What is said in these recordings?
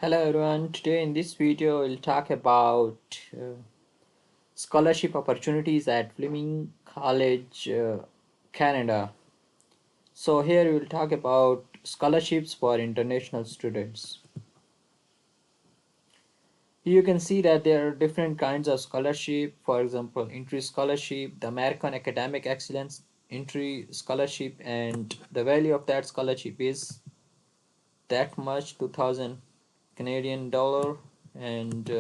Hello everyone, today in this video we'll talk about scholarship opportunities at Fleming College Canada. So here we'll talk about scholarships for international students. You can see that there are different kinds of scholarship. For example, entry scholarship, the American Academic Excellence entry scholarship, and the value of that scholarship is that much 2000 Canadian dollar, and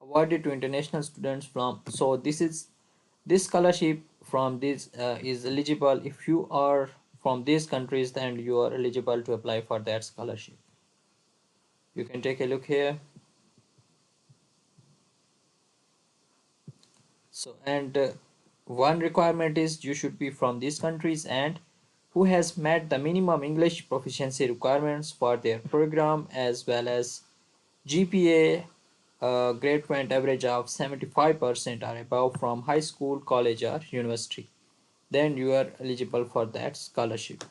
awarded to international students from. So this scholarship from this is eligible if you are from these countries, then you are eligible to apply for that scholarship. You can take a look here. So and one requirement is you should be from these countries and who has met the minimum English proficiency requirements for their program, as well as GPA grade point average of 75% or above from high school, college, or university. Then you are eligible for that scholarship.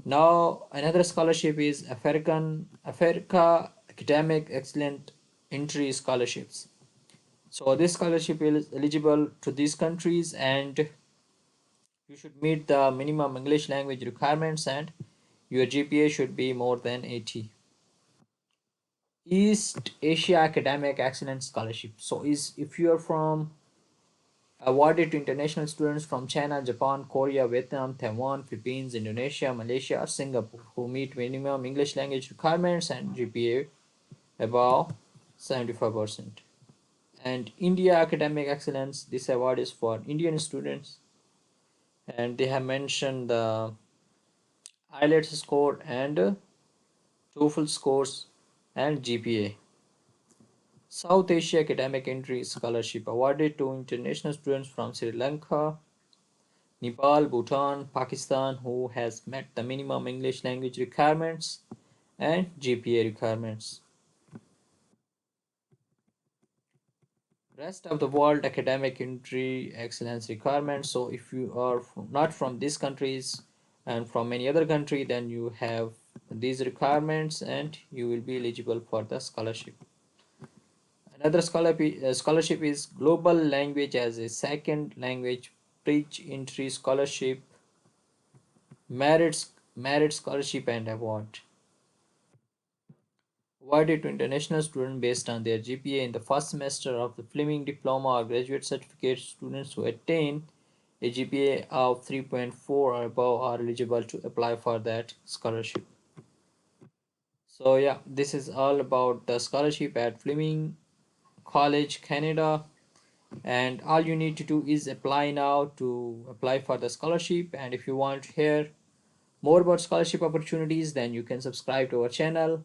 Now another scholarship is Africa Academic Excellent Entry Scholarships. So this scholarship is eligible to these countries, and you should meet the minimum English language requirements, and your GPA should be more than 80. East Asia Academic Excellence Scholarship. So is if you are from awarded to international students from China, Japan, Korea, Vietnam, Taiwan, Philippines, Indonesia, Malaysia, or Singapore who meet minimum English language requirements and GPA above 75%. And India Academic Excellence, this award is for Indian students, and they have mentioned the IELTS score and TOEFL scores and GPA. South Asia Academic Entry Scholarship awarded to international students from Sri Lanka, Nepal, Bhutan, Pakistan who has met the minimum English language requirements and GPA requirements. Rest of the world academic entry excellence requirements. So if you are not from these countries and from any other country, then you have these requirements and you will be eligible for the scholarship. Another scholarship is Global Language as a Second Language Bridge Entry Scholarship, Merit Scholarship and Award. Awarded to international students based on their GPA in the first semester of the Fleming Diploma or Graduate Certificate. Students who attain a GPA of 3.4 or above are eligible to apply for that scholarship. So yeah, this is all about the scholarship at Fleming College Canada, and all you need to do is apply now to apply for the scholarship. And if you want to hear more about scholarship opportunities, then you can subscribe to our channel.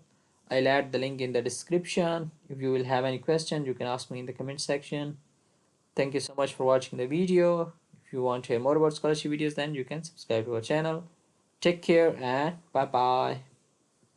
I'll add the link in the description. If you will have any question, you can ask me in the comment section. Thank you so much for watching the video. If you want to hear more about scholarship videos, then you can subscribe to our channel. Take care and bye bye.